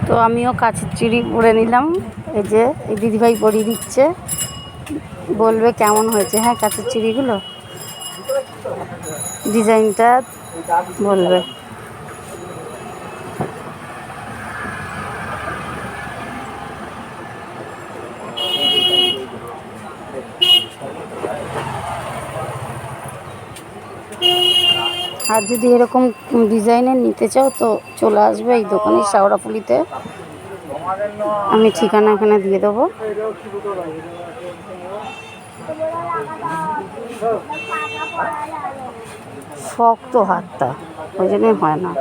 তো আমিও কাছের চুড়ি পরে নিলাম। এই যে এই দিদিভাই পরিয়ে দিচ্ছে, বলবে কেমন হয়েছে। হ্যাঁ, কাছের চুড়িগুলো ডিজাইনটা বলবে। আর যদি এরকম ডিজাইনের নিতে চাও তো চলে আসবে এই দোকানে, শাওড়াফুলিতে। আমি ঠিকানা এখানে দিয়ে দেবো। শক্ত হাতটা, ওই জন্যই হয় না।